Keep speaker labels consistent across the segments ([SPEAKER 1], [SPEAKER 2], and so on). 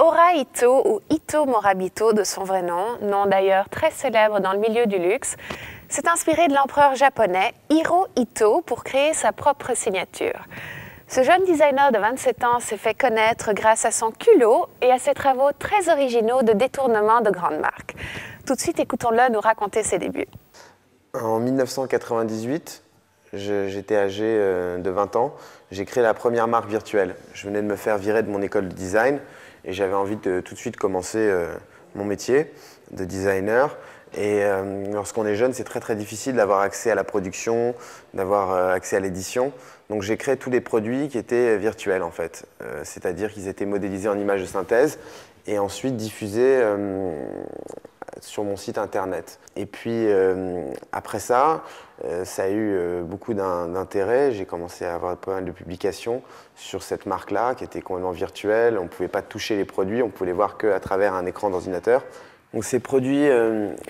[SPEAKER 1] Ora Ito, ou Ito Morabito de son vrai nom d'ailleurs très célèbre dans le milieu du luxe, s'est inspiré de l'empereur japonais Hirohito pour créer sa propre signature. Ce jeune designer de 27 ans s'est fait connaître grâce à son culot et à ses travaux très originaux de détournement de grandes marques. Tout de suite, écoutons-le nous raconter ses débuts.
[SPEAKER 2] En 1998, j'étais âgé de 20 ans, j'ai créé la première marque virtuelle. Je venais de me faire virer de mon école de design et j'avais envie de tout de suite commencer mon métier de designer. Et lorsqu'on est jeune, c'est très difficile d'avoir accès à la production, d'avoir accès à l'édition. Donc j'ai créé tous les produits qui étaient virtuels en fait. C'est-à-dire qu'ils étaient modélisés en images de synthèse et ensuite diffusés sur mon site internet. Et puis après ça, ça a eu beaucoup d'intérêt. J'ai commencé à avoir pas mal de publications sur cette marque-là qui était complètement virtuelle. On ne pouvait pas toucher les produits, on pouvait les voir qu'à travers un écran d'ordinateur. Donc ces produits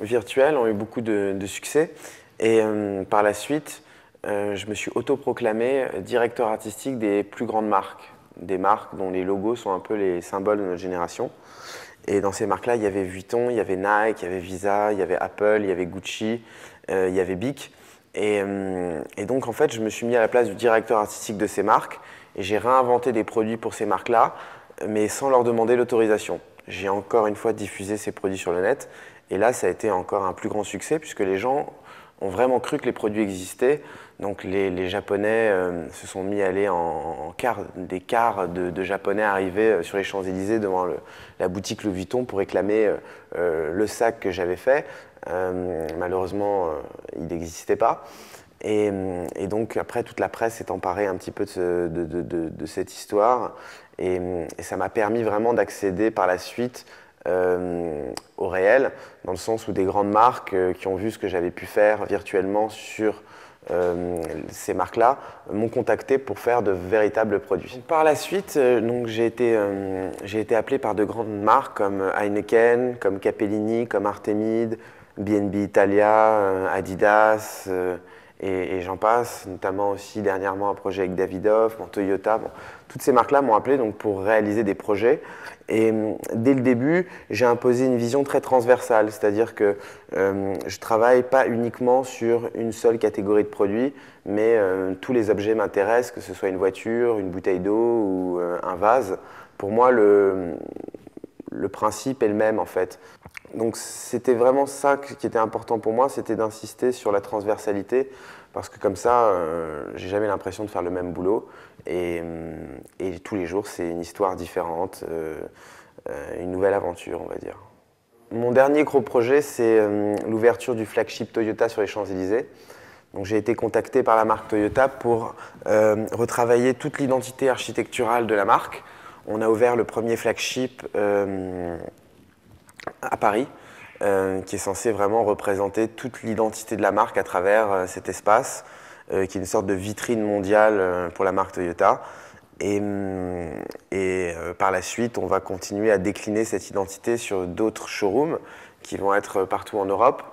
[SPEAKER 2] virtuels ont eu beaucoup de succès et par la suite, je me suis autoproclamé directeur artistique des plus grandes marques, des marques dont les logos sont un peu les symboles de notre génération. Et dans ces marques-là, il y avait Vuitton, il y avait Nike, il y avait Visa, il y avait Apple, il y avait Gucci, il y avait Bic. Et donc en fait, je me suis mis à la place du directeur artistique de ces marques et j'ai réinventé des produits pour ces marques-là, mais sans leur demander l'autorisation. J'ai encore une fois diffusé ces produits sur le net et là, ça a été encore un plus grand succès puisque les gens ont vraiment cru que les produits existaient. Donc les Japonais se sont mis à aller des cars de Japonais arrivés sur les Champs-Élysées devant la boutique Louis Vuitton pour réclamer le sac que j'avais fait. Malheureusement, il n'existait pas. Et donc après, toute la presse s'est emparée un petit peu de cette histoire. Et ça m'a permis vraiment d'accéder par la suite au réel, dans le sens où des grandes marques qui ont vu ce que j'avais pu faire virtuellement sur ces marques-là m'ont contacté pour faire de véritables produits. Par la suite, j'ai été appelé par de grandes marques comme Heineken, comme Capellini, comme Artemide, B&B Italia, Adidas et j'en passe, notamment aussi dernièrement un projet avec Davidoff, Toyota. Bon, toutes ces marques-là m'ont appelé donc, pour réaliser des projets. Et dès le début, j'ai imposé une vision très transversale, c'est-à-dire que je travaille pas uniquement sur une seule catégorie de produits, mais tous les objets m'intéressent, que ce soit une voiture, une bouteille d'eau ou un vase. Pour moi, le principe est le même en fait. Donc c'était vraiment ça qui était important pour moi, c'était d'insister sur la transversalité parce que comme ça, j'ai jamais l'impression de faire le même boulot et tous les jours c'est une histoire différente, une nouvelle aventure on va dire. Mon dernier gros projet c'est l'ouverture du flagship Toyota sur les Champs-Élysées. Donc j'ai été contacté par la marque Toyota pour retravailler toute l'identité architecturale de la marque. On a ouvert le premier flagship à Paris, qui est censé vraiment représenter toute l'identité de la marque à travers cet espace, qui est une sorte de vitrine mondiale pour la marque Toyota. Et par la suite, on va continuer à décliner cette identité sur d'autres showrooms qui vont être partout en Europe.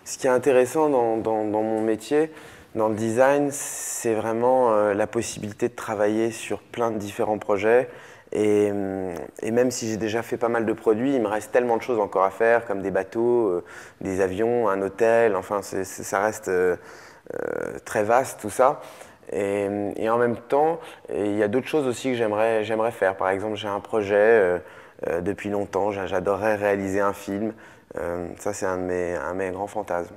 [SPEAKER 2] Ce qui est intéressant dans mon métier, dans le design, c'est vraiment la possibilité de travailler sur plein de différents projets. Et même si j'ai déjà fait pas mal de produits, il me reste tellement de choses encore à faire, comme des bateaux, des avions, un hôtel, enfin ça reste très vaste tout ça. Et en même temps, il y a d'autres choses aussi que j'aimerais faire. Par exemple, j'ai un projet depuis longtemps, j'adorerais réaliser un film. Ça, c'est un de mes grands fantasmes.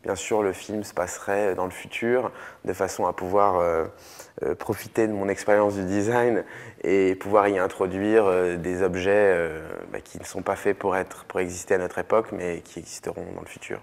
[SPEAKER 2] Bien sûr, le film se passerait dans le futur, de façon à pouvoir profiter de mon expérience du design et pouvoir y introduire des objets qui ne sont pas faits pour exister à notre époque, mais qui existeront dans le futur.